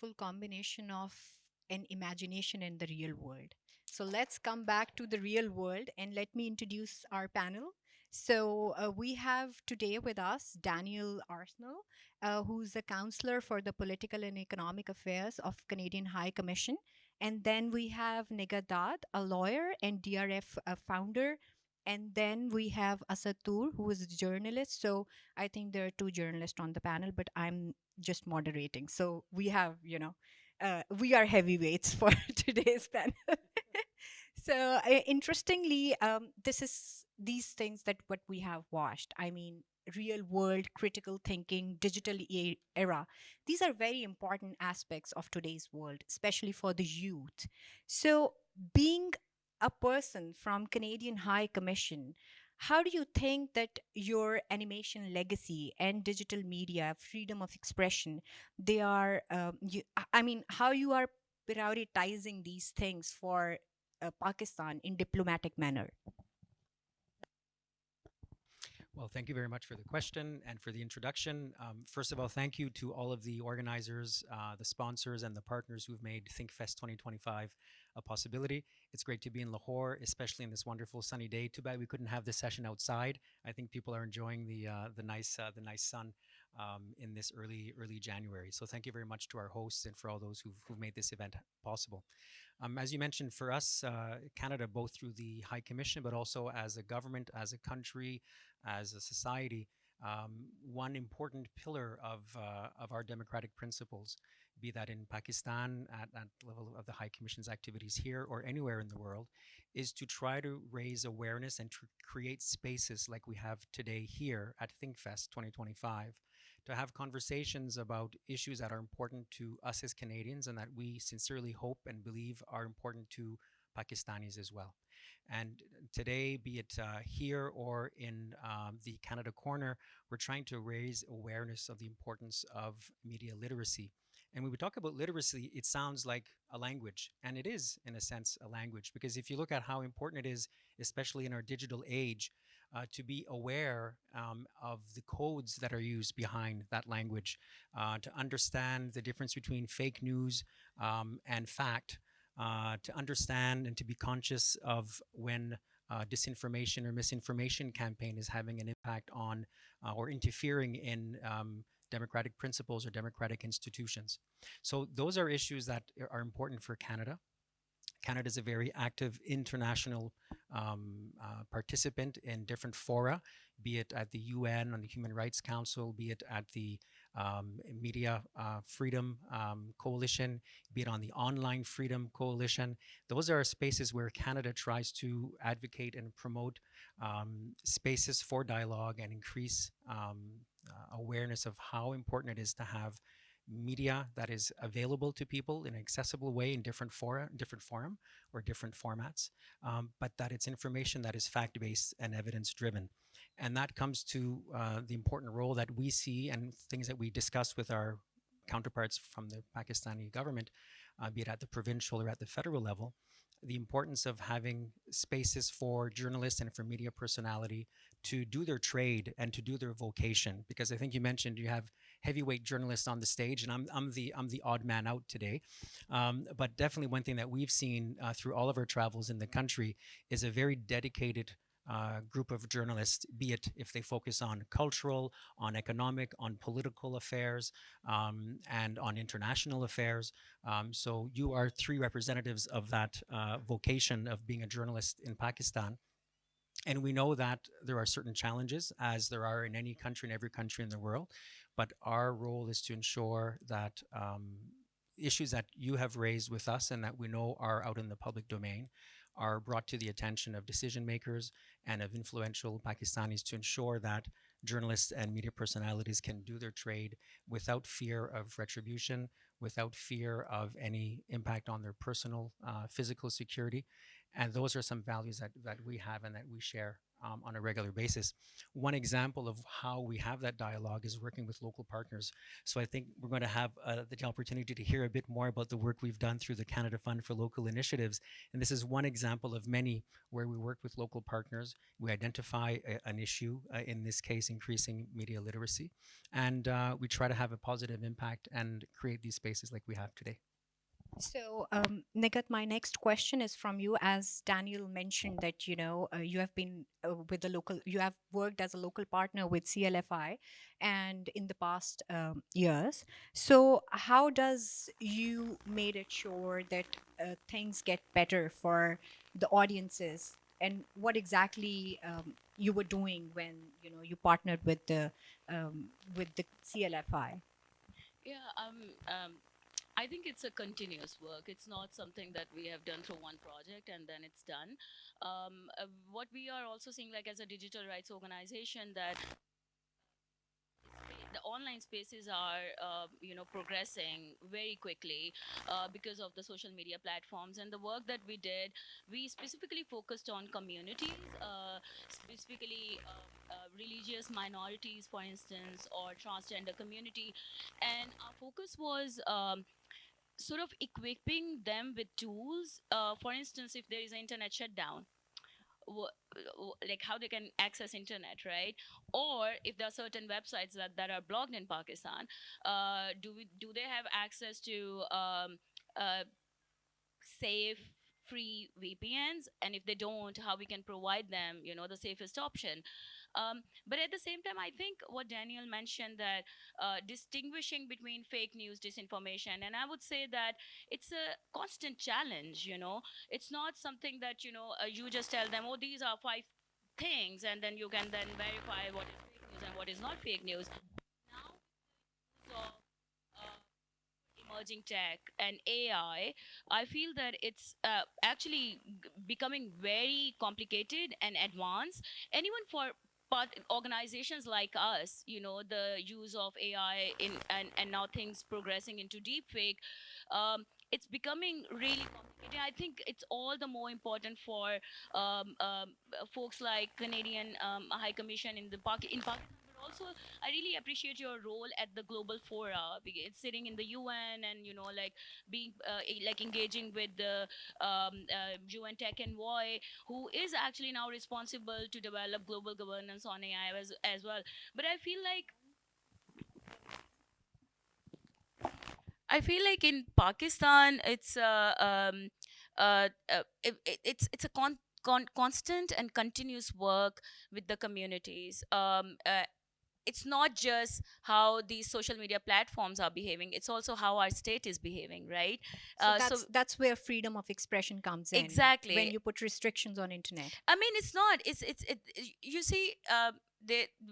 wonderful combination of an imagination and the real world. So let's come back to the real world and let me introduce our panel. So we have today with us Daniel Arsenault, who's a counselor for the political and economic affairs of Canadian High Commission. And then we have Nighat Dad, a lawyer and DRF founder. And then we have Asad Toor, who is a journalist. So I think there are two journalists on the panel, but I'm just moderating. So we have, we are heavyweights for today's panel. So interestingly, this is these things that what we have watched. I mean, real world critical thinking, digital era. These are very important aspects of today's world, especially for the youth. So being a person from Canadian High Commission, how do you think that your animation legacy and digital media, freedom of expression, they are, I mean, how you are prioritizing these things for Pakistan in diplomatic manner? Well, thank you very much for the question and for the introduction. First of all, thank you to all of the organizers, the sponsors, and the partners who've made ThinkFest 2025 a possibility. It's great to be in Lahore, especially in this wonderful sunny day. Too bad we couldn't have this session outside. I think people are enjoying the nice sun in this early January. So thank you very much to our hosts and for all those who've made this event possible. As you mentioned, for us, Canada, both through the High Commission, but also as a government, as a country, as a society, one important pillar of our democratic principles, be that in Pakistan at the level of the High Commission's activities here or anywhere in the world, is to try to raise awareness and to create spaces like we have today here at ThinkFest 2025 to have conversations about issues that are important to us as Canadians and that we sincerely hope and believe are important to Pakistanis as well. And today, be it here or in the Canada Corner, we're trying to raise awareness of the importance of media literacy. And when we talk about literacy, it sounds like a language, and it is, in a sense, a language, because if you look at how important it is, especially in our digital age, to be aware of the codes that are used behind that language, to understand the difference between fake news and fact, to understand and to be conscious of when disinformation or misinformation campaign is having an impact on or interfering in democratic principles or democratic institutions. So those are issues that are important for Canada. Canada is a very active international participant in different fora, be it at the UN, on the Human Rights Council, be it at the Media Freedom Coalition, be it on the Online Freedom Coalition. Those are spaces where Canada tries to advocate and promote spaces for dialogue and increase awareness of how important it is to have media that is available to people in an accessible way in different fora, different forum or different formats, but that it's information that is fact-based and evidence-driven. And that comes to the important role that we see and things that we discuss with our counterparts from the Pakistani government, be it at the provincial or at the federal level, the importance of having spaces for journalists and for media personality to do their trade and to do their vocation. Because I think you mentioned you have heavyweight journalists on the stage, and I'm the odd man out today. But definitely one thing that we've seen through all of our travels in the country is a very dedicated group of journalists, be it if they focus on cultural, on economic, on political affairs, and on international affairs. So you are three representatives of that vocation of being a journalist in Pakistan. And we know that there are certain challenges, as there are in any country, in every country in the world. But our role is to ensure that issues that you have raised with us and that we know are out in the public domain are brought to the attention of decision makers and of influential Pakistanis to ensure that journalists and media personalities can do their trade without fear of retribution, without fear of any impact on their personal physical security. And those are some values that we have and that we share on a regular basis. One example of how we have that dialogue is working with local partners. So I think we're going to have the opportunity to hear a bit more about the work we've done through the Canada Fund for Local Initiatives. And this is one example of many where we work with local partners. We identify an issue, in this case, increasing media literacy, and we try to have a positive impact and create these spaces like we have today. So, Nigat, my next question is from you. As Daniel mentioned, that you have been with the local, you have worked as a local partner with CLFI, and in the past years. So, how does you made it sure that things get better for the audiences, and what exactly you were doing when you partnered with the CLFI? Yeah, I think it's a continuous work. It's not something that we have done through one project and then it's done. What we are also seeing, like as a digital rights organization, that the online spaces are progressing very quickly because of the social media platforms and the work that we did. We specifically focused on communities, specifically religious minorities, for instance, or transgender community, and our focus was sort of equipping them with tools. For instance, if there is an internet shutdown, like how they can access internet, right? Or if there are certain websites that are blocked in Pakistan, do they have access to safe free VPNs? And if they don't, how we can provide them, the safest option. But at the same time, I think what Daniel mentioned, that distinguishing between fake news, disinformation, and I would say that it's a constant challenge. It's not something that you just tell them, oh, these are five things, and then you can then verify what is fake news and what is not fake news. Now, so emerging tech and AI, I feel that it's actually becoming very complicated and advanced. And even for organizations like us, the use of AI and now things progressing into deepfake, it's becoming really complicated. I think it's all the more important for folks like Canadian High Commission in Pakistan. But also, I really appreciate your role at the global fora, sitting in the UN and like being like engaging with the UN Tech Envoy, who is actually now responsible to develop global governance on AI as well. But I feel like in Pakistan, it's a constant and continuous work with the communities. It's not just how these social media platforms are behaving; it's also how our state is behaving, right? So So that's where freedom of expression comes in, when exactly. you put restrictions on internet. I mean, it's not. You see,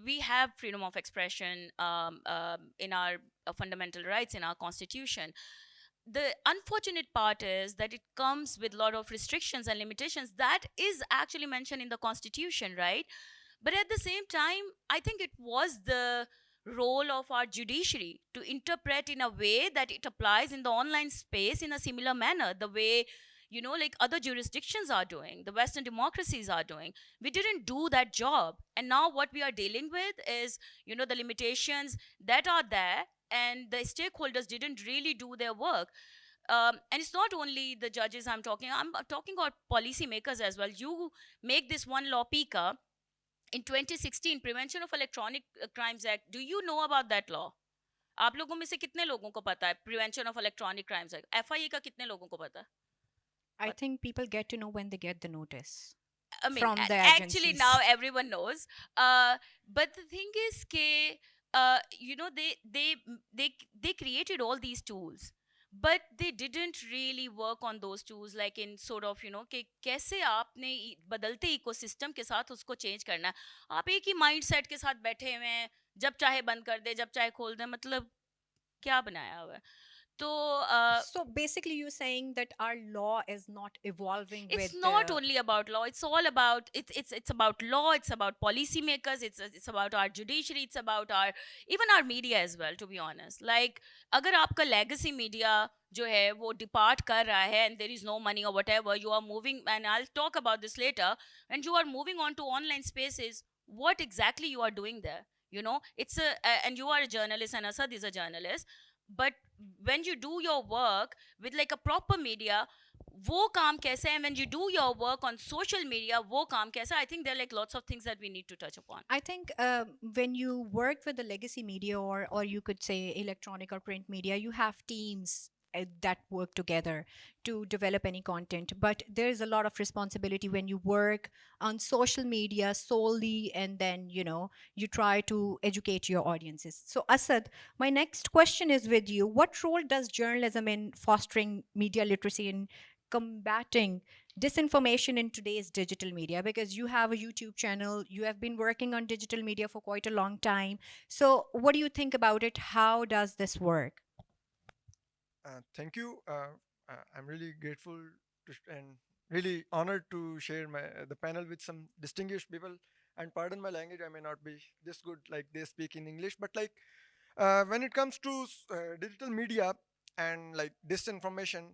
we have freedom of expression in our fundamental rights in our constitution. The unfortunate part is that it comes with a lot of restrictions and limitations that is actually mentioned in the constitution, right? But at the same time, I think it was the role of our judiciary to interpret in a way that it applies in the online space in a similar manner, the way, like other jurisdictions are doing, the Western democracies are doing. We didn't do that job. And now what we are dealing with is, the limitations that are there, and the stakeholders didn't really do their work. And it's not only the judges I'm talking about policymakers as well. You make this one law, PICA, in 2016, Prevention of Electronic Crimes Act. Do you know about that law? आप लोगों में से कितने लोगों को पता है prevention of electronic crimes act, FIA का कितने लोगों को पता है? I think people get to know when they get the notice I mean, from the actually now agencies. everyone knows. But the thing is, they created all these tools, but they didn't really work on those tools, like in sort of कि कैसे आपने बदलते ecosystem के साथ उसको change करना है. आप एक ही माइंड सेट के साथ बैठे हुए हैं, जब चाहे बंद कर दे, जब चाहे खोल दे, मतलब क्या बनाया हुआ है. तो So basically, you're saying that our law is not evolving it's with not the. only about law. It's all about it's about law. It's about policymakers. It's about our judiciary. It's about our even our media as well, to be honest. Like, अगर आपका legacy media जो है वो depart कर रहा है and there is no money or whatever, you are moving, and I'll talk about this later, and you are moving on to online spaces, what exactly you are doing there? You know, it's and you are a journalist and Asad is a journalist, but when you do your work with like a proper media, वो काम कैसे है, when you do your work on social media, वो काम कैसा, I think there are like lots of things that we need to touch upon. I think when you work with the legacy media, or you could say electronic or print media, you have teams that work together to develop any content. But there is a lot of responsibility when you work on social media solely, and then you try to educate your audiences. So Asad, my next question is with you. What role does journalism in fostering media literacy and combating disinformation in today's digital media? Because you have a YouTube channel, you have been working on digital media for quite a long time. So what do you think about it? How does this work? Thank you. I'm really grateful and really honored to share the panel with some distinguished people. And pardon my language, I may not be this good like they speak in English, but like when it comes to digital media and like disinformation,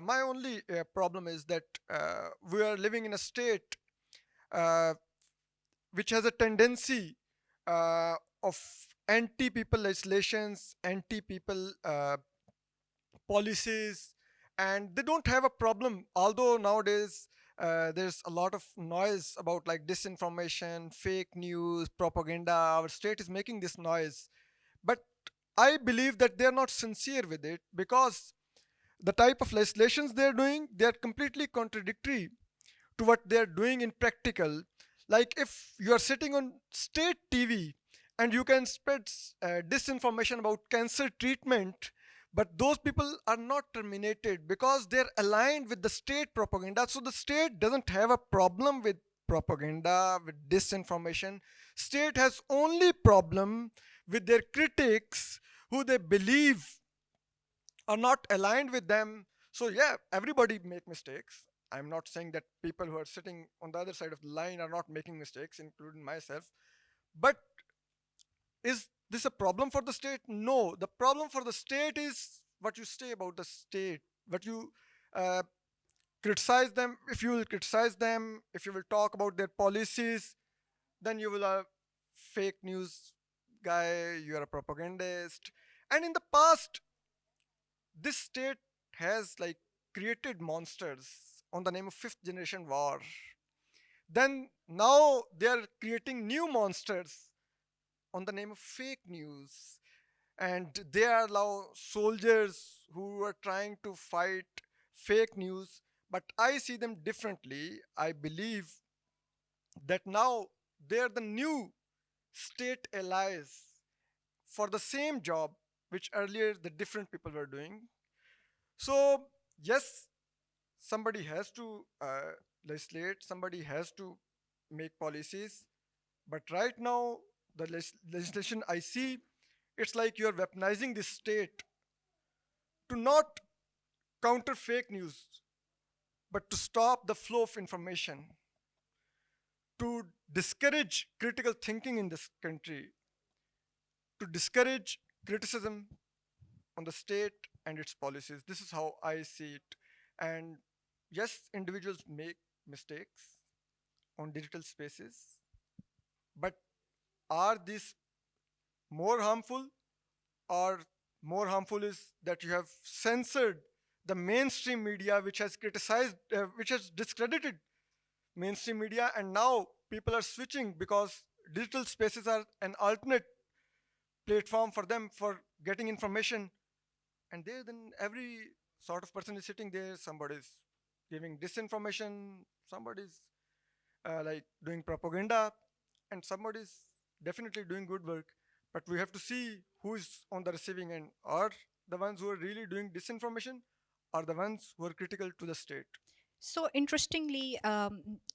my only problem is that we are living in a state uh, which has a tendency of anti people legislations, anti people policies, and they don't have a problem. Although nowadays there's a lot of noise about like disinformation, fake news, propaganda. Our state is making this noise, but I believe that they're not sincere with it, because the type of legislations they're doing, they're completely contradictory to what they're doing in practical. Like if you're sitting on state TV and you can spread disinformation about cancer treatment, but those people are not terminated because they're aligned with the state propaganda. So the state doesn't have a problem with propaganda, with disinformation. State has only problem with their critics who they believe are not aligned with them. So yeah, everybody make mistakes. I'm not saying that people who are sitting on the other side of the line are not making mistakes, including myself. But is this a problem for the state? No. The problem for the state is what you say about the state, what you uh, criticize them. If you will criticize them, if you will talk about their policies, then you will a fake news guy, you are a propagandist. And in the past, this state has like created monsters on the name of fifth generation war. Then now they are creating new monsters on the name of fake news. And they are now soldiers who are trying to fight fake news. But I see them differently. I believe that now they are the new state allies for the same job which earlier the different people were doing. So, yes, somebody has to legislate, somebody has to make policies. But right now, the legislation I see, it's like you're weaponizing the state to not counter fake news, but to stop the flow of information, to discourage critical thinking in this country, to discourage criticism on the state and its policies. This is how I see it. And yes, individuals make mistakes on digital spaces, but are these more harmful, or more harmful is that you have censored the mainstream media, which has criticized, which has discredited mainstream media, and now people are switching because digital spaces are an alternate platform for them for getting information. And there, then every sort of person is sitting there. Somebody's giving disinformation, somebody's like doing propaganda, and somebody's definitely doing good work. But we have to see who is on the receiving end. Are the ones who are really doing disinformation, are the ones who are critical to the state. So interestingly,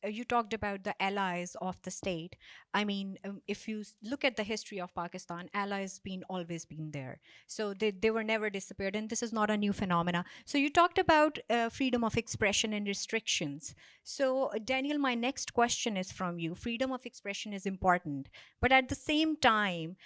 you talked about the allies of the state. I mean, if you look at the history of Pakistan, allies been always been there. So they were never disappeared, and this is not a new phenomena. So you talked about freedom of expression and restrictions. So Daniel, my next question is from you. Freedom of expression is important, but at the same time,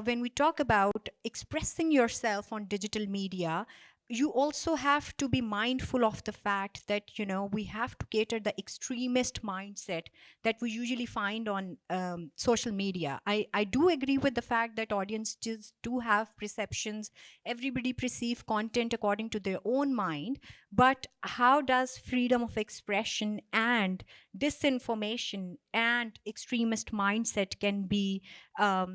when we talk about expressing yourself on digital media, you also have to be mindful of the fact that we have to cater the extremist mindset that we usually find on social media. I do agree with the fact that audiences do have perceptions. Everybody perceive content according to their own mind, but how does freedom of expression and disinformation and extremist mindset can be I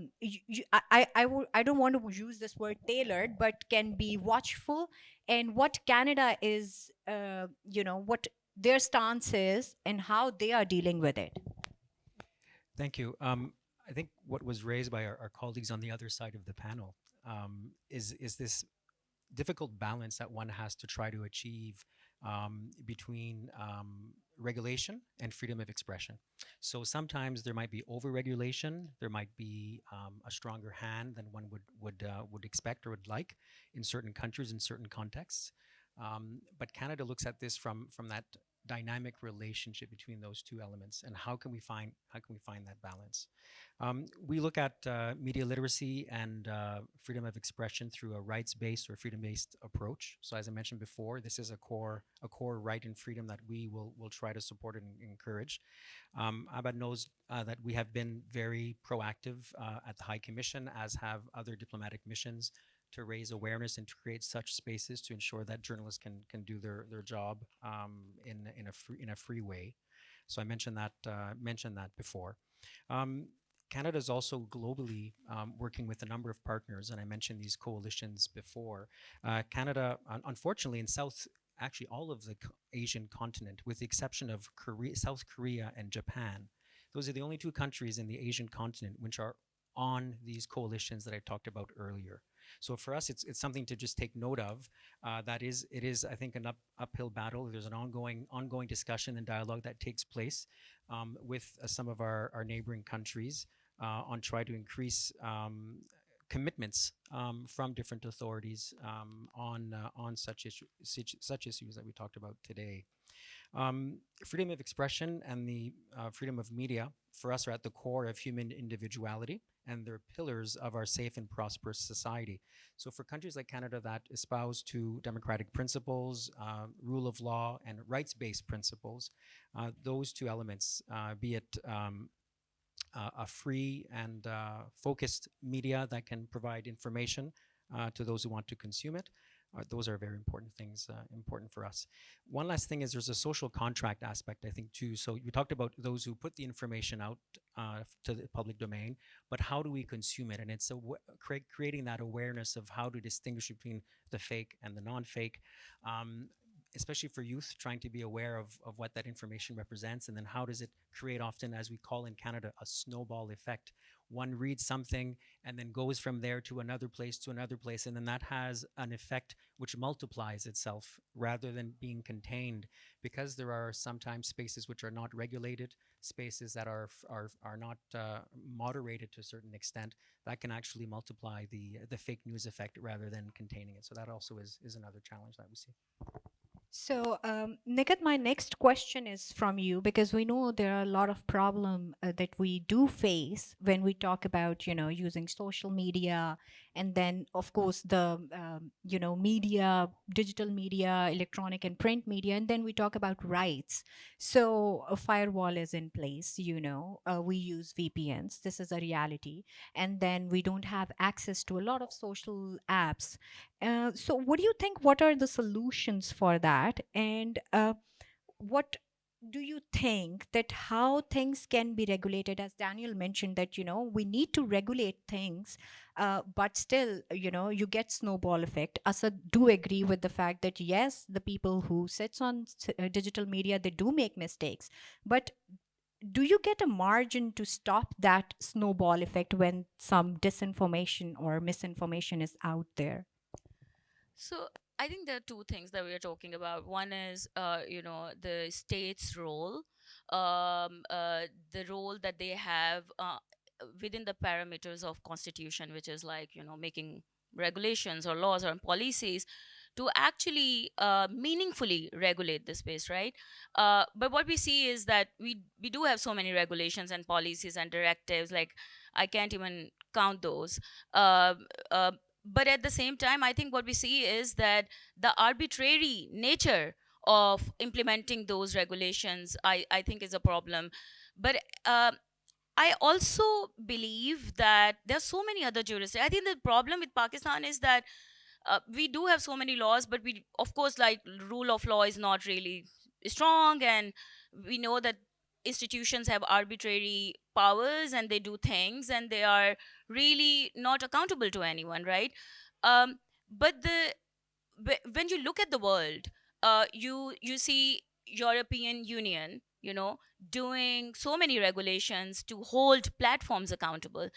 don't want to use this word tailored, but can be watchful, and what Canada is, what their stance is and how they are dealing with it. Thank you. I think what was raised by our colleagues on the other side of the panel is this difficult balance that one has to try to achieve between regulation and freedom of expression. So sometimes there might be overregulation, there might be a stronger hand than one would expect or would like in certain countries in certain contexts. But Canada looks at this from that dynamic relationship between those two elements, and how can we find that balance? We look at media literacy and freedom of expression through a rights-based or freedom-based approach. So, as I mentioned before, this is a core right and freedom that we will try to support and encourage. Abad knows that we have been very proactive at the High Commission, as have other diplomatic missions, to raise awareness and to create such spaces to ensure that journalists can do their job in a free way. So I mentioned that before. Um, Canada is also globally working with a number of partners, and I mentioned these coalitions before. Canada, unfortunately, in actually all of the Asian continent, with the exception of South Korea and Japan, those are the only two countries in the Asian continent which are on these coalitions that I talked about earlier. So for us, it's something to just take note of. It is I think an uphill battle. There's an ongoing discussion and dialogue that takes place with some of our neighboring countries on try to increase commitments from different authorities on such issues that we talked about today. Freedom of expression and the freedom of media for us are at the core of human individuality, and they're pillars of our safe and prosperous society. So for countries like Canada that espouse to democratic principles, rule of law, and rights-based principles, those two elements, be it a free and focused media that can provide information to those who want to consume it. Those are very important things, important for us. One last thing is there's a social contract aspect, I think, too. So you talked about those who put the information out to the public domain, but how do we consume it? And it's creating that awareness of how to distinguish between the fake and the non-fake. Especially for youth, trying to be aware of what that information represents, and then how does it create, often, as we call in Canada, a snowball effect. One reads something and then goes from there to another place, and then that has an effect which multiplies itself rather than being contained, because there are sometimes spaces which are not regulated, spaces that are not moderated to a certain extent, that can actually multiply the fake news effect rather than containing it. So that also is another challenge that we see. So, Nikat, my next question is from you, because we know there are a lot of problem that we do face when we talk about, using social media, and then, of course, the, media, digital media, electronic and print media, and then we talk about rights. So, a firewall is in place, we use VPNs. This is a reality. And then we don't have access to a lot of social apps. So, what do you think? What are the solutions for that? And what do you think that how things can be regulated? As Daniel mentioned, that we need to regulate things, but still, you get snowball effect. Asad do agree with the fact that yes, the people who sits on digital media, they do make mistakes, but do you get a margin to stop that snowball effect when some disinformation or misinformation is out there? So I think there are two things that we are talking about. One is, the state's role, the role that they have within the parameters of constitution, which is like, making regulations or laws or policies to actually meaningfully regulate the space, right? But what we see is that we do have so many regulations and policies and directives, like I can't even count those. Uh, uh, but at the same time, I think what we see is that the arbitrary nature of implementing those regulations, I think, is a problem. But uh, I also believe that there are so many other jurisdictions. I think the problem with Pakistan is that we do have so many laws, but we, of course, like, rule of law is not really strong, and we know that institutions have arbitrary powers and they do things and they are really not accountable to anyone, right? um, but when you look at the world, you see European Union, doing so many regulations to hold platforms accountable.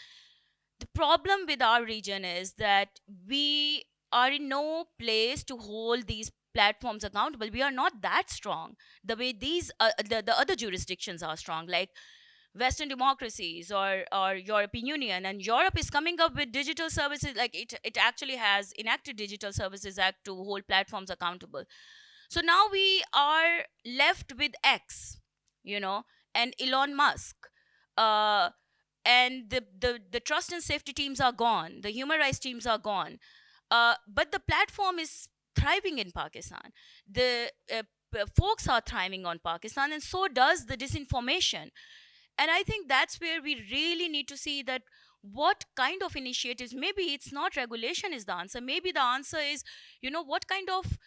The problem with our region is that we are in no place to hold these platforms accountable. We are not that strong the way the other jurisdictions are strong, like Western democracies or European Union. And Europe is coming up with digital services, like it actually has enacted Digital Services Act to hold platforms accountable. So now we are left with X, you know, and Elon Musk. Uh, and the trust and safety teams are gone, the human rights teams are gone, but the platform is thriving in Pakistan. The folks are thriving on Pakistan, and so does the disinformation. And I think that's where we really need to see that what kind of initiatives, maybe it's not regulation is the answer, maybe the answer is, what kind of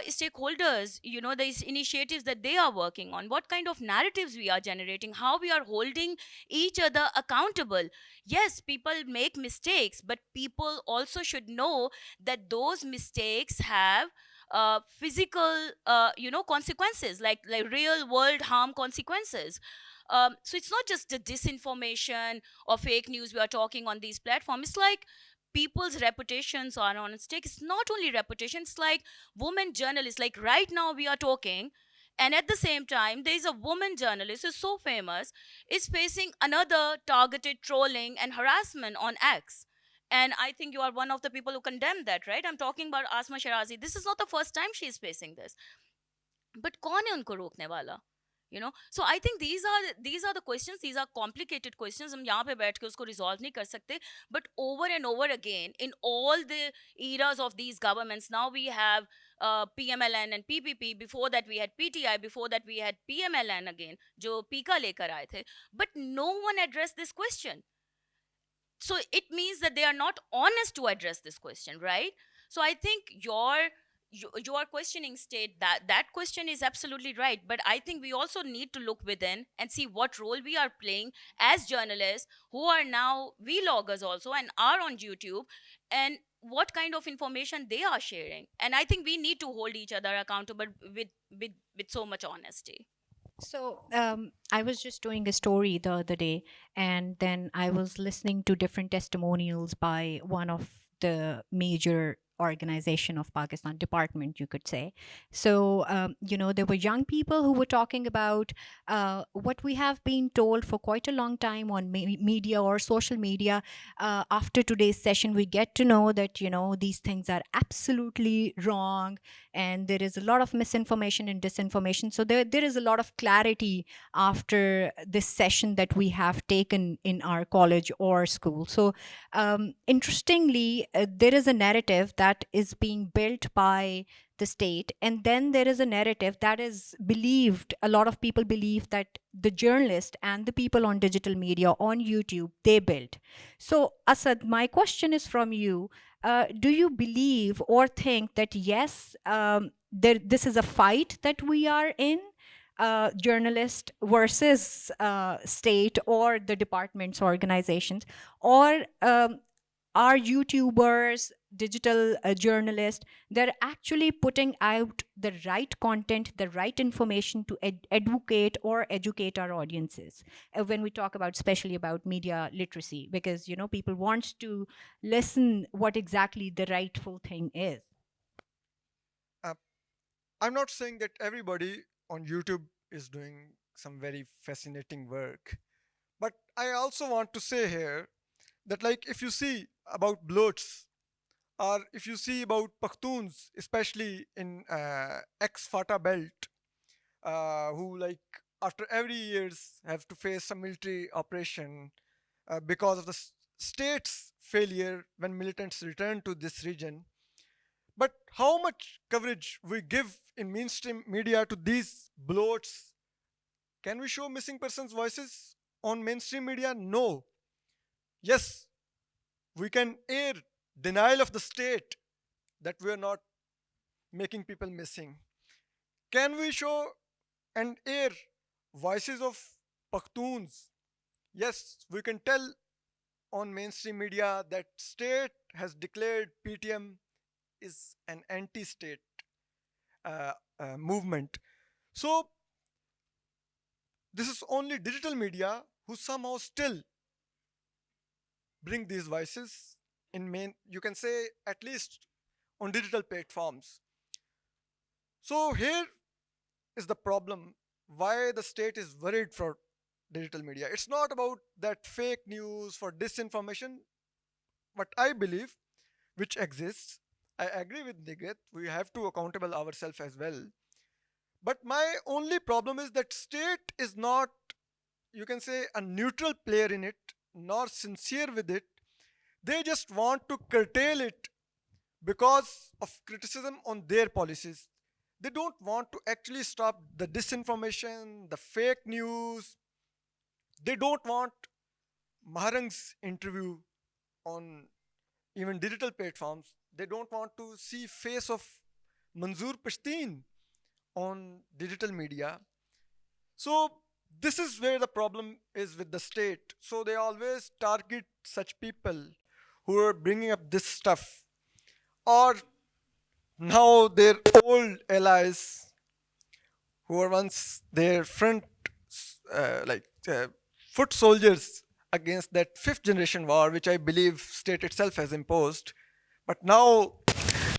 stakeholders, these initiatives that they are working on, what kind of narratives we are generating, how we are holding each other accountable. Yes, people make mistakes, but people also should know that those mistakes have physical consequences, like real world harm consequences. So it's not just the disinformation or fake news we are talking on these platforms. It's like people's reputations are on stake. It's not only reputation, it's like women journalists. Like right now we are talking, and at the same time there is a woman journalist who's so famous, is facing another targeted trolling and harassment on X. And I think you are one of the people who condemned that, right? I'm talking about Asma Shirazi. This is not the first time she is facing this, but कौन है उनको रोकने वाला? So I think these are the questions. These are complicated questions. हम यहाँ पे बैठ के उसको resolve नहीं कर सकते. But over and over again, in all the eras of these governments, now we have PMLN and PPP. Before that we had PTI. Before that we had PMLN again, जो पीका लेकर आए थे. But no one addressed this question. So it means that they are not honest to address this question, right? So I think your questioning state, that question is absolutely right, but I think we also need to look within and see what role we are playing as journalists who are now vloggers also and are on YouTube, and what kind of information they are sharing. And I think we need to hold each other accountable with so much honesty. So I was just doing a story the other day, and then I was listening to different testimonials by one of the major organization of Pakistan, department, you could say. So there were young people who were talking about what we have been told for quite a long time on media or social media. After today's session, we get to know that these things are absolutely wrong, and there is a lot of misinformation and disinformation. So there is a lot of clarity after this session that we have taken in our college or school. So interestingly, there is a narrative that is being built by the state, and then there is a narrative that is believed, a lot of people believe, that the journalist and the people on digital media on YouTube, they built. So Asad, my question is from you. Do you believe or think that yes, this is a fight that we are in, journalist versus state or the departments, organizations, or are YouTubers, digital journalists, they're actually putting out the right content, the right information to educate or educate our audiences? When we talk about, especially about media literacy, because people want to listen what exactly the rightful thing is. Uh, I'm not saying that everybody on YouTube is doing some very fascinating work, but I also want to say here that, like, if you see about bloats, or if you see about Pakhtuns, especially in ex-Fata belt, who, like, after every years have to face some military operation because of the state's failure when militants return to this region, but how much coverage we give in mainstream media to these bloats. Can we show missing persons' voices on mainstream media? No. Yes, we can air denial of the state that we are not making people missing. Can we show and air voices of Pakhtuns? Yes, we can tell on mainstream media that state has declared PTM is an anti-state movement. So this is only digital media who somehow still bring these voices in main, you can say, at least on digital platforms. So here is the problem why the state is worried for digital media. It's not about that fake news for disinformation, what I believe, which exists. I agree with Nighat, we have to accountable ourselves as well. But my only problem is that state is not, you can say, a neutral player in it, nor sincere with it. They just want to curtail it because of criticism on their policies. They don't want to actually stop the disinformation, the fake news. They don't want Maharang's interview on even digital platforms. They don't want to see face of Manzoor Pashteen on digital media. So this is where the problem is with the state. So they always target such people who are bringing up this stuff, or now their old allies who were once their front, like foot soldiers against that fifth generation war, which I believe state itself has imposed. But now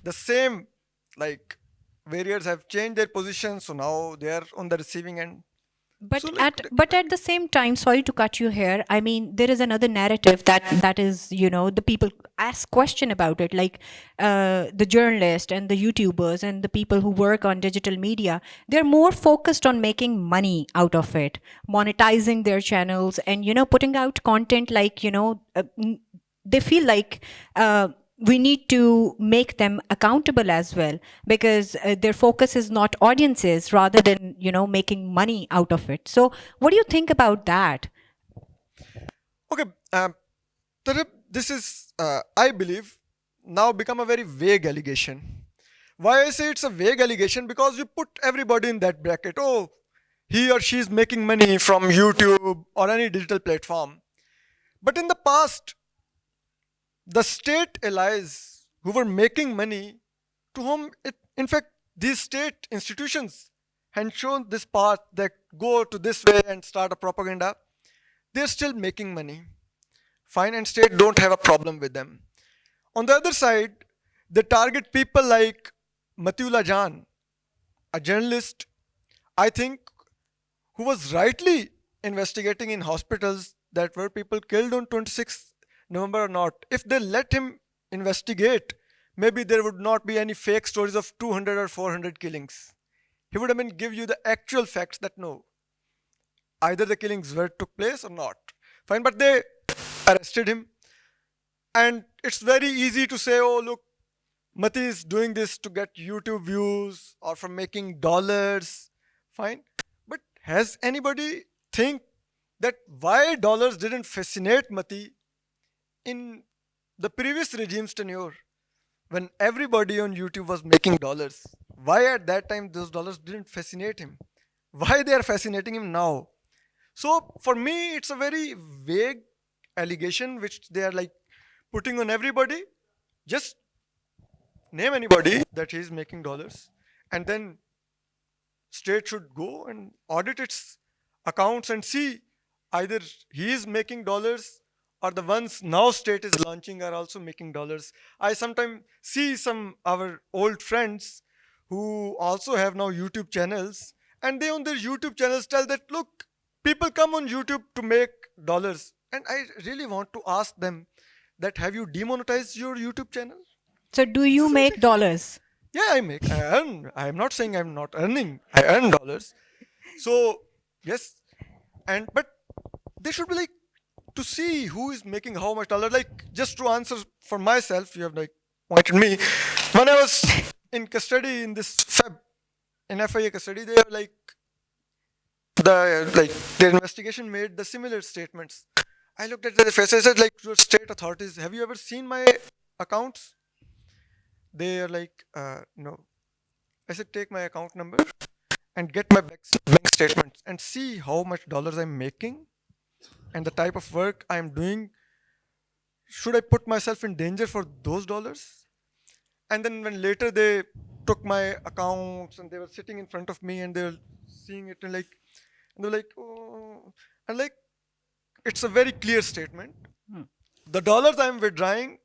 the same, like, warriors have changed their position, so now they are on the receiving end. So But like, at the same time, sorry to cut you here. I mean, there is another narrative that is, the people ask question about it, like the journalists and the YouTubers and the people who work on digital media. They're more focused on making money out of it, monetizing their channels, and putting out content like they feel like. We need to make them accountable as well, because their focus is not audiences rather than making money out of it. So what do you think about that? okay, Tarab, this is, I believe, now become a very vague allegation. Why I say it's a vague allegation? Because you put everybody in that bracket. Oh, he or she is making money from YouTube or any digital platform. But in the past, the state allies who were making money, to whom it, in fact, these state institutions had shown this path that go to this way and start a propaganda, they're still making money. Fine, and state don't have a problem with them. On the other side, they target people like Matiullah Jan, a journalist, I think, who was rightly investigating in hospitals that were people killed on 26th November or not. If they let him investigate, maybe there would not be any fake stories of 200 or 400 killings. He would have been give you the actual facts that no, either the killings were took place or not. Fine, but they arrested him, and it's very easy to say, oh look, Mati is doing this to get YouTube views or from making dollars. Fine. But has anybody think that why dollars didn't fascinate Mati in the previous regime's tenure when everybody on YouTube was making dollars? Why at that time those dollars didn't fascinate him? Why they are fascinating him now? So for me, it's a very vague allegation which they are like putting on everybody. Just name anybody that he's making dollars, and then state should go and audit its accounts and see either he is making dollars or the ones now state is launching are also making dollars. I sometimes see some our old friends who also have now YouTube channels, and they on their YouTube channels tell that look, people come on YouTube to make dollars, and I really want to ask them that have you demonetized your YouTube channel? So do you make dollars? Yeah, I make. I earn. I'm not saying I'm not earning. I earn dollars. So yes, and but they should be like to see who is making how much dollar. Like, just to answer for myself, you have like pointed me. When I was in custody in this in FIA custody, they were like their investigation made the similar statements. I looked at their faces. I said, like, your state authorities, have you ever seen my accounts? They are like, no. I said, take my account number and get my bank statements and see how much dollars I'm making and the type of work I'm doing. Should I put myself in danger for those dollars? And then when later they took my accounts and they were sitting in front of me and they were seeing it and they're like, oh, and like, it's a very clear statement. Hmm. The dollars I'm withdrawing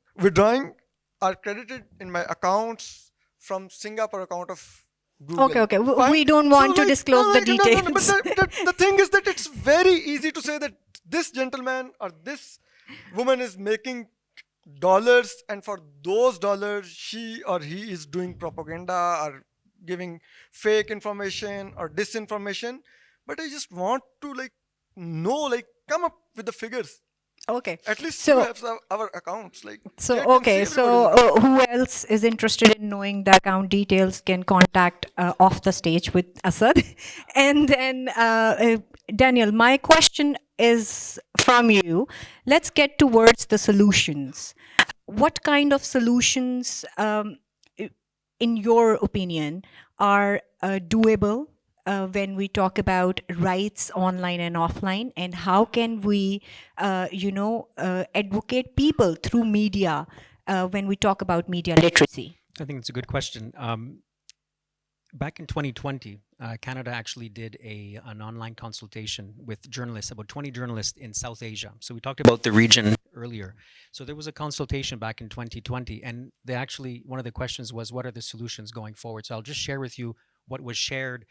are credited in my accounts from Singapore account of Okay, Google. okay. Fine. We don't So want to like, disclose the no, but details. the thing is that it's very easy to say that this gentleman or this woman is making dollars, and for those dollars she or he is doing propaganda or giving fake information or disinformation. But I just want to like know, like, come up with the figures. Okay. At least you So have our accounts. Like, So, they can see okay, everybody's so account. who else is interested in knowing the account details can contact off the stage with Asad. And then, Daniel, my question is from you. Let's get towards the solutions. What kind of solutions, i- in your opinion, are doable when we talk about rights online and offline, and how can we advocate people through media when we talk about media literacy? I think it's a good question. Back in 2020, Canada actually did an online consultation with journalists, about 20 journalists in South Asia. So we talked about the region earlier. So there was a consultation back in 2020, and they actually, one of the questions was, what are the solutions going forward? So I'll just share with you what was shared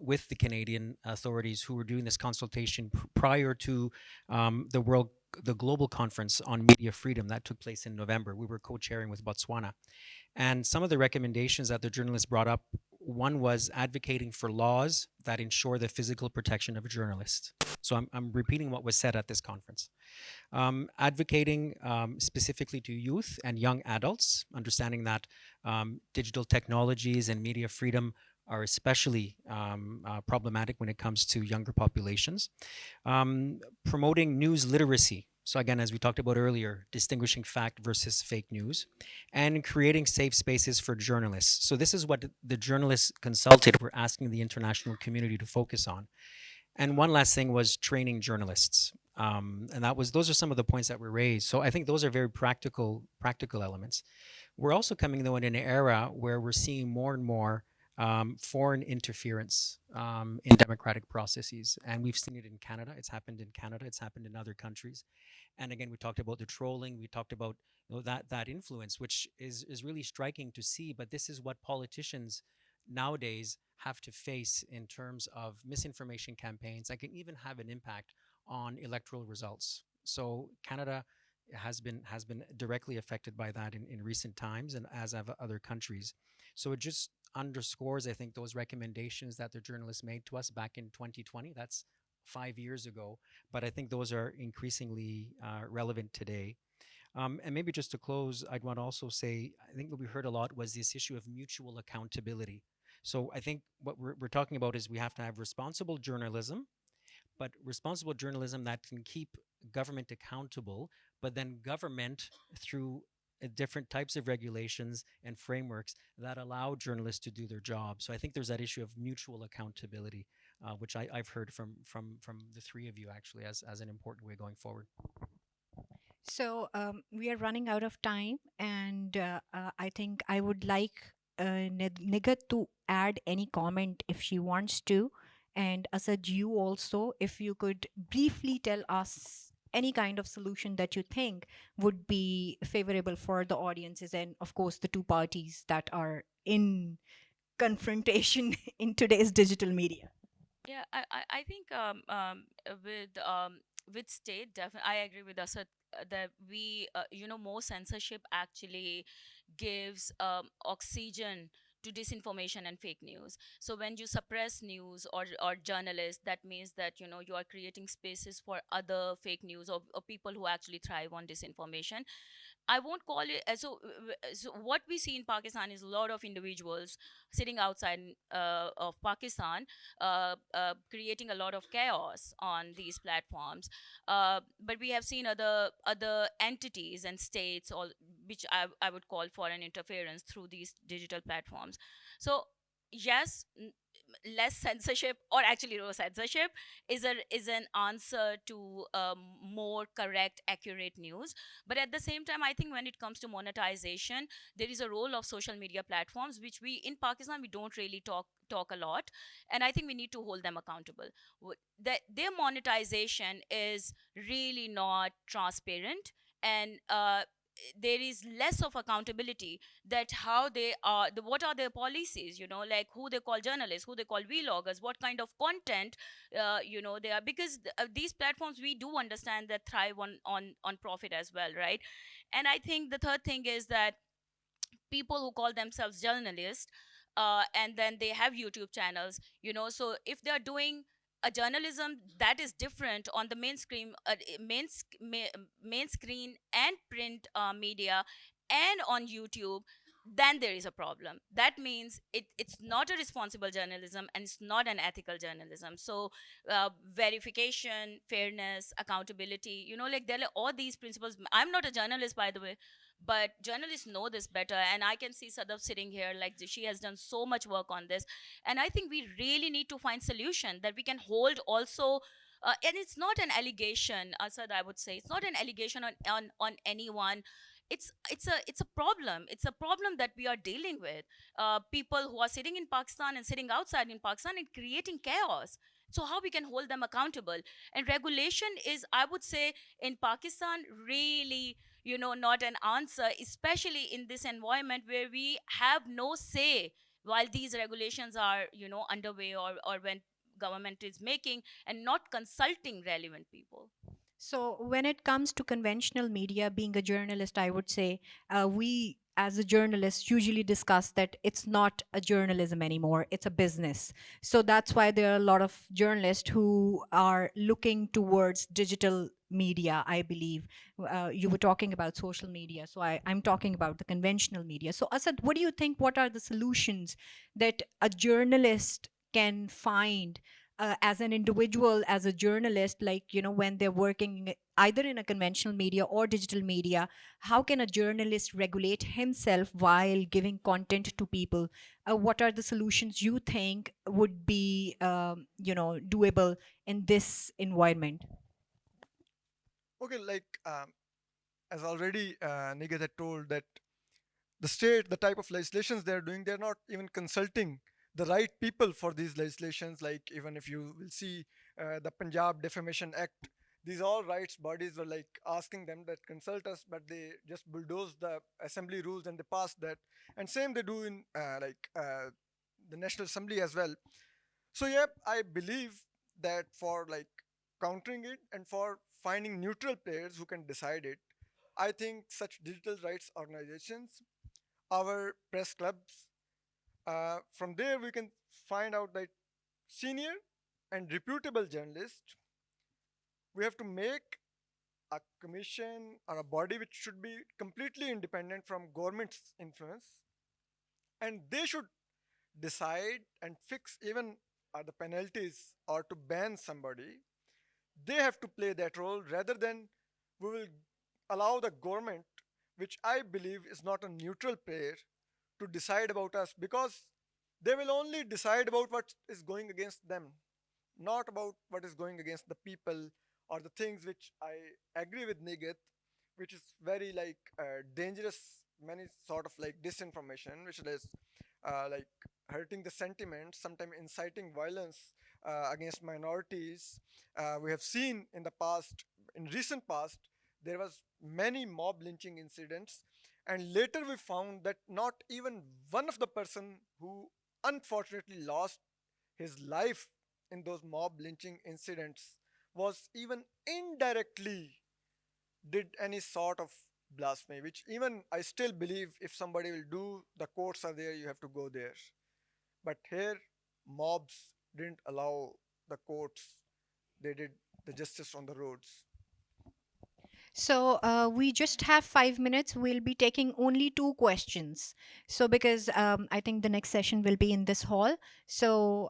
with the Canadian authorities who were doing this consultation prior to the global conference on media freedom that took place in November. We were co-chairing with Botswana. And some of the recommendations that the journalists brought up, one was advocating for laws that ensure the physical protection of journalists. So I'm repeating what was said at this conference. Advocating specifically to youth and young adults, understanding that digital technologies and media freedom are especially problematic when it comes to younger populations. Promoting news literacy. So again, as we talked about earlier, distinguishing fact versus fake news, and creating safe spaces for journalists. So this is what the journalists consulted were asking the international community to focus on. And one last thing was training journalists. And those are some of the points that were raised. So I think those are very practical elements. We're also coming though in an era where we're seeing more and more foreign interference in democratic processes, and we've seen it in Canada. It's happened in Canada. It's happened in other countries. And again, we talked about the trolling. We talked about that influence, which is really striking to see. But this is what politicians nowadays have to face in terms of misinformation campaigns that can even have an impact on electoral results. So Canada has been directly affected by that in recent times, and as have other countries. So it just underscores, I think, those recommendations that the journalists made to us back in 2020. That's 5 years ago, but I think those are increasingly relevant today. And maybe just to close, I'd want to also say, I think what we heard a lot was this issue of mutual accountability. So I think what we're talking about is we have to have responsible journalism, but responsible journalism that can keep government accountable, but then government through different types of regulations and frameworks that allow journalists to do their job. So I think there's that issue of mutual accountability, which I've heard from the three of you actually as an important way going forward. So we are running out of time, and I think I would like Nigat to add any comment if she wants to, and Asad, you also, if you could briefly tell us any kind of solution that you think would be favorable for the audiences and, of course, the two parties that are in confrontation in today's digital media. Yeah, I think with state, definitely, I agree with us that more censorship actually gives oxygen to disinformation and fake news. So when you suppress news or journalists, that means that you are creating spaces for other fake news, or people who actually thrive on disinformation. I won't call it so what we see in Pakistan is a lot of individuals sitting outside of Pakistan, creating a lot of chaos on these platforms. But we have seen other entities and states, all which I would call foreign interference through these digital platforms. So yes, less censorship, or actually no censorship, is an answer to more correct, accurate news. But at the same time, I think when it comes to monetization, there is a role of social media platforms which we in Pakistan we don't really talk a lot, and I think we need to hold them accountable. That their monetization is really not transparent, and there is less of accountability, that how they are what are their policies, like who they call journalists, who they call vloggers, what kind of content they are, because these platforms, we do understand that thrive on profit as well, right? And I think the third thing is that people who call themselves journalists, and then they have YouTube channels, so if they are doing a journalism that is different on the mainstream, main screen and print media, and on YouTube, then there is a problem. That means it's not a responsible journalism, and it's not an ethical journalism. So verification, fairness, accountability, like there are all these principles. I'm not a journalist, by the way, but journalists know this better, and I can see Sadaf sitting here, like she has done so much work on this. And I think we really need to find solution that we can hold also. And it's not an allegation, Asad, I would say it's not an allegation on anyone. It's a problem. It's a problem that we are dealing with. People who are sitting in Pakistan and sitting outside in Pakistan and creating chaos. So how we can hold them accountable? And regulation is, I would say, in Pakistan, really, not an answer, especially in this environment where we have no say while these regulations are, underway, or when government is making and not consulting relevant people. So, when it comes to conventional media, being a journalist, I would say we as a journalist usually discuss that it's not a journalism anymore, it's a business. So, that's why there are a lot of journalists who are looking towards digital media, I believe. You were talking about social media, so I'm talking about the conventional media. So, Asad, what do you think? What are the solutions that a journalist can find as an individual, as a journalist, like, when they're working either in a conventional media or digital media, how can a journalist regulate himself while giving content to people? What are the solutions you think would be, doable in this environment? Okay, like as already Nighat had told that the state, the type of legislations they're doing, they're not even consulting the right people for these legislations. Like even if you will see the Punjab Defamation Act, these all rights bodies were like asking them that consult us, but they just bulldoze the assembly rules and they pass that. And same they do in the National Assembly as well. So yeah, I believe that for like countering it and for finding neutral players who can decide it, I think such digital rights organizations, our press clubs, from there we can find out that senior and reputable journalists, we have to make a commission or a body which should be completely independent from government's influence, and they should decide and fix even the penalties or to ban somebody. They have to play that role rather than we will allow the government, which I believe is not a neutral player, to decide about us, because they will only decide about what is going against them, not about what is going against the people or the things which I agree with Nigit, which is very like dangerous, many sort of like disinformation, which is like hurting the sentiment, sometimes inciting violence against minorities. We have seen in the past, in recent past, there was many mob lynching incidents, and later we found that not even one of the person who unfortunately lost his life in those mob lynching incidents was even indirectly did any sort of blasphemy, which even I still believe if somebody will do, the courts are there, you have to go there. But here, mobs didn't allow the courts, they did the justice on the roads. So we just have 5 minutes. We'll be taking only two questions. So because I think the next session will be in this hall. So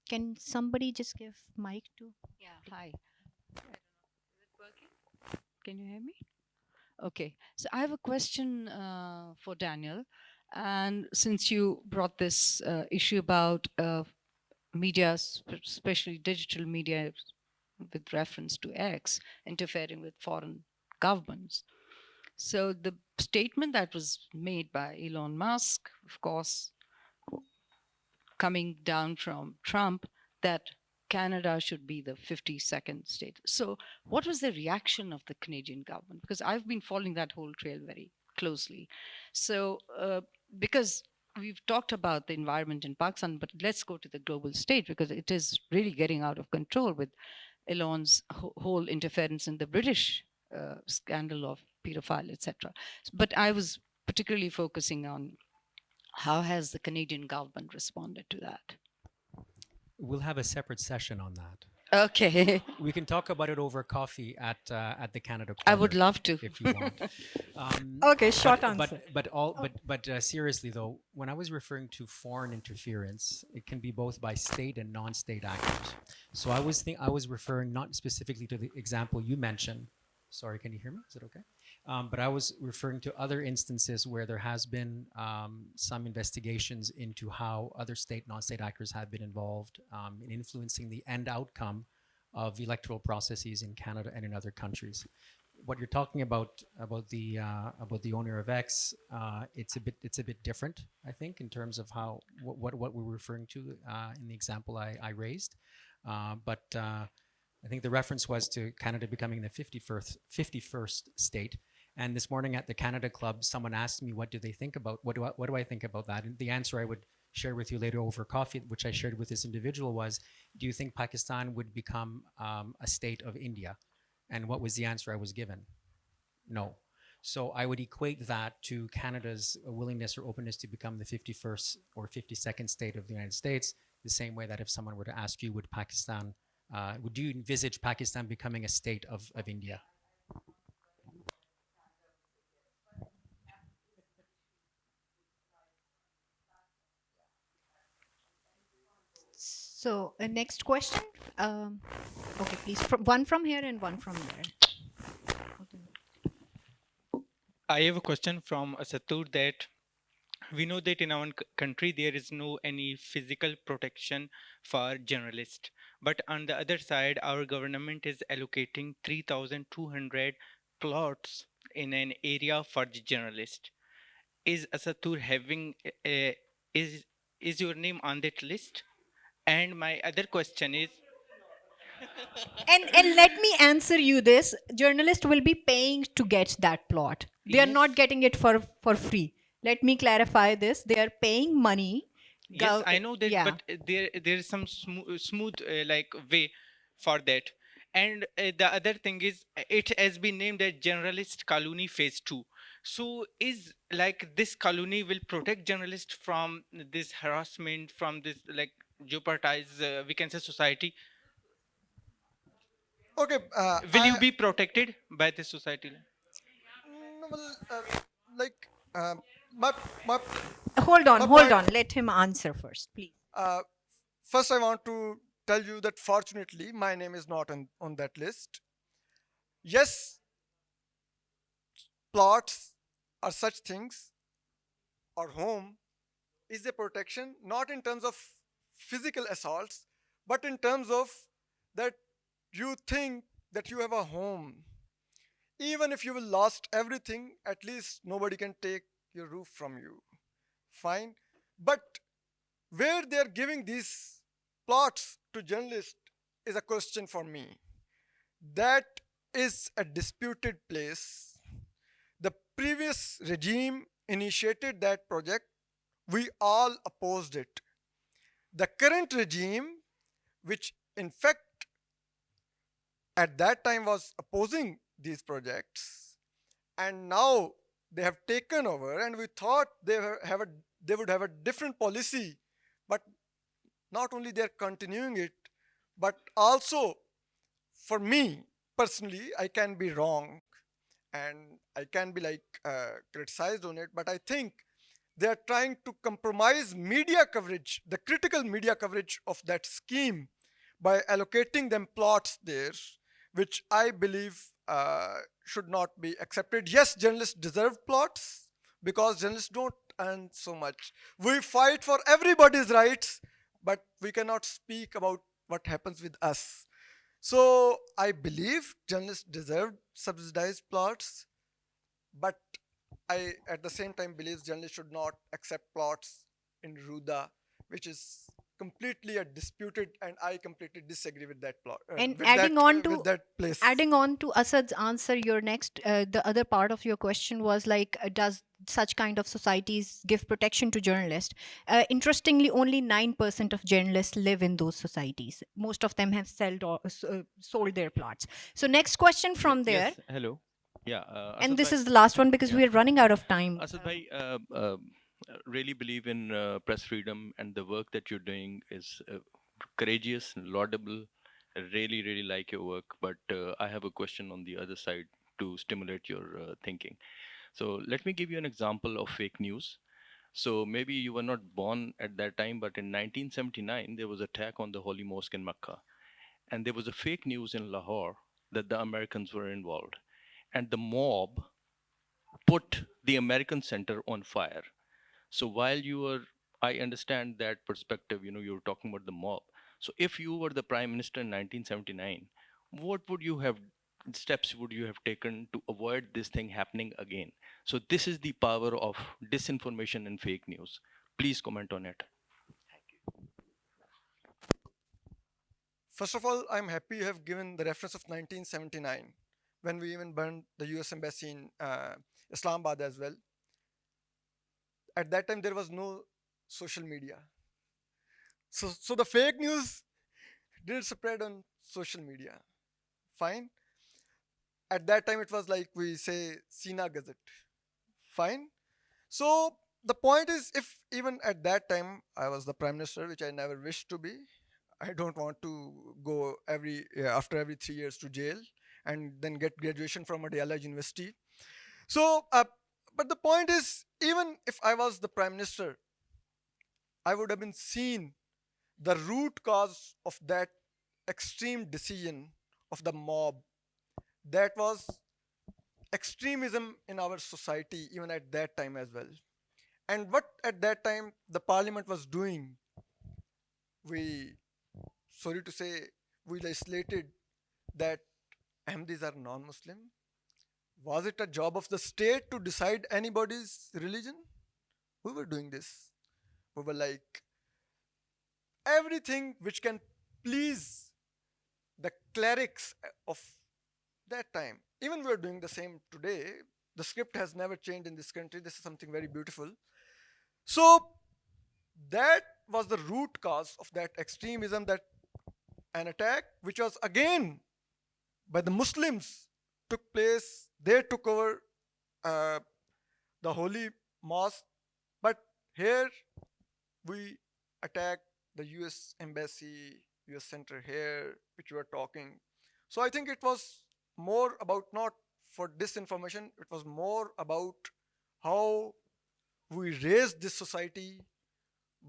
can somebody just give mic to? Yeah, hi. I don't know. Is it working? Can you hear me? Okay. So I have a question for Daniel. And since you brought this issue about media, especially digital media, with reference to X interfering with foreign governments. So the statement that was made by Elon Musk, of course, coming down from Trump, that Canada should be the 52nd state. So, what was the reaction of the Canadian government? Because I've been following that whole trail very closely. So, because we've talked about the environment in Pakistan, but let's go to the global stage because it is really getting out of control with Elon's whole interference in the British scandal of pedophile, etc. But I was particularly focusing on how has the Canadian government responded to that? We'll have a separate session on that. Okay, We can talk about it over coffee at the Canada I Corner would love to. if you want. Okay, short but answer. seriously though, when I was referring to foreign interference, it can be both by state and non-state actors. So I was referring not specifically to the example you mentioned. Sorry, can you hear me? Is it okay? But I was referring to other instances where there has been some investigations into how other state, non-state actors have been involved in influencing the end outcome of electoral processes in Canada and in other countries. What you're talking about the owner of X, it's a bit different, I think, in terms of how what we're referring to in the example I raised, but. I think the reference was to Canada becoming the 51st state. And this morning at the Canada Club, someone asked me, what do they think about, what do I think about that? And the answer I would share with you later over coffee, which I shared with this individual, was, do you think Pakistan would become a state of India? And what was the answer I was given? No. So I would equate that to Canada's willingness or openness to become the 51st or 52nd state of the United States, the same way that if someone were to ask you, would you envisage Pakistan becoming a state of India? So next question. Okay, please. One from here and one from there. I have a question from Asad Toor that we know that in our country there is no any physical protection for journalists, but on the other side our government is allocating 3200 plots in an area for the journalist. Is Asad Toor having is is your name on that list? And my other question is, And let me answer you this. Journalists will be paying to get that plot. They are yes, not getting it for free. Let me clarify this. They are paying money. yes, I know that, Yeah. but there is some smooth like way for that. And the other thing is, it has been named as Generalist Colony Phase 2. So is like this colony will protect journalists from this harassment, from this like jeopardize we can say society. Okay, Will you be protected by this society? well, like my my Hold on, my hold point. on. Let him answer first, please. Uh, First, I want to tell you that fortunately, my name is not on that list. Yes, plots are such things, or home is a protection, not in terms of physical assaults, but in terms of that you think that you have a home. Even if you will lost everything, at least nobody can take your roof from you. Fine. But where they are giving these plots to journalists is a question for me. That is a disputed place. The previous regime initiated that project. We all opposed it. The current regime, which in fact at that time was opposing these projects, and now they have taken over, and we thought they would have a different policy, but not only they're continuing it, but also, for me personally, I can be wrong and I can be like criticized on it, but I think they are trying to compromise media coverage, the critical media coverage of that scheme, by allocating them plots there, which I believe should not be accepted. Yes, journalists deserve plots because journalists don't earn so much. We fight for everybody's rights, but we cannot speak about what happens with us. So I believe journalists deserve subsidized plots, but I at the same time believe journalists should not accept plots in Ruda, which is completely a disputed, and I completely disagree with that plot, And with that place. adding on to Asad's answer, your next, the other part of your question was like, does such kind of societies give protection to journalists? Interestingly, only 9% of journalists live in those societies. Most of them have sold their plots. So next question from there, Yes, hello. Yeah, and Asad this bhai. is the last one because Yeah, we are running out of time. Asad bhai, really believe in press freedom, and the work that you're doing is courageous and laudable. I really, really like your work, but I have a question on the other side to stimulate your thinking. So let me give you an example of fake news. So maybe you were not born at that time, but in 1979 there was attack on the Holy Mosque in Mecca, and there was a fake news in Lahore that the Americans were involved, and the mob put the American center on fire. So while you were, I understand that perspective, you were talking about the mob. So if you were the prime minister in 1979, what would you have, steps would you have taken to avoid this thing happening again? So this is the power of disinformation and fake news. Please comment on it. First of all, I'm happy you have given the reference of 1979, when we even burned the US embassy in Islamabad as well. At that time, there was no social media. So the fake news did spread on social media. Fine. At that time, it was like we say Sina Gazette. Fine. So the point is, if even at that time I was the prime minister, which I never wished to be, I don't want to go after every 3 years to jail and then get graduation from a Diyala University. So, but the point is, even if I was the prime minister, I would have been seen the root cause of that extreme decision of the mob. That was extremism in our society, even at that time as well. And what at that time the parliament was doing, we, sorry to say, we legislated that Ahmadis are non-Muslim. Was it a job of the state to decide anybody's religion? We were doing this. We were like, everything which can please the clerics of that time. Even we are doing the same today. The script has never changed in this country. This is something very beautiful. So that was the root cause of that extremism, that an attack which was again by the Muslims took place. They took over uh, the holy mosque, but here we attacked the US embassy, US center here, which we were talking. So I think it was more about not for disinformation, it was more about how we raised this society,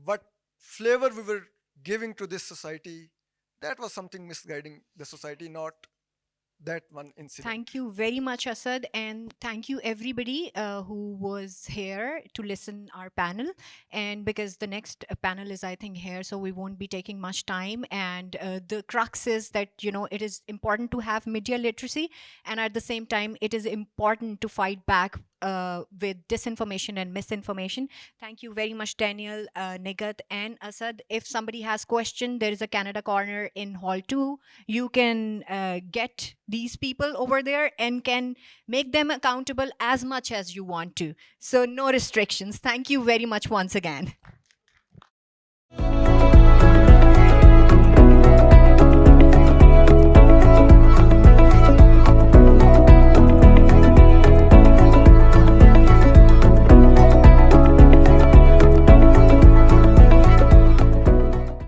what flavor we were giving to this society. That was something misguiding the society, not that one incident. Thank you very much, Asad, and thank you everybody who was here to listen our panel. And because the next panel is, I think, here, so we won't be taking much time. And the crux is that it is important to have media literacy, and at the same time, it is important to fight back with disinformation and misinformation. Thank you very much, Daniel, Nighat, and Asad. If somebody has question, there is a Canada Corner in Hall 2. You can get these people over there and can make them accountable as much as you want to. So no restrictions. Thank you very much once again.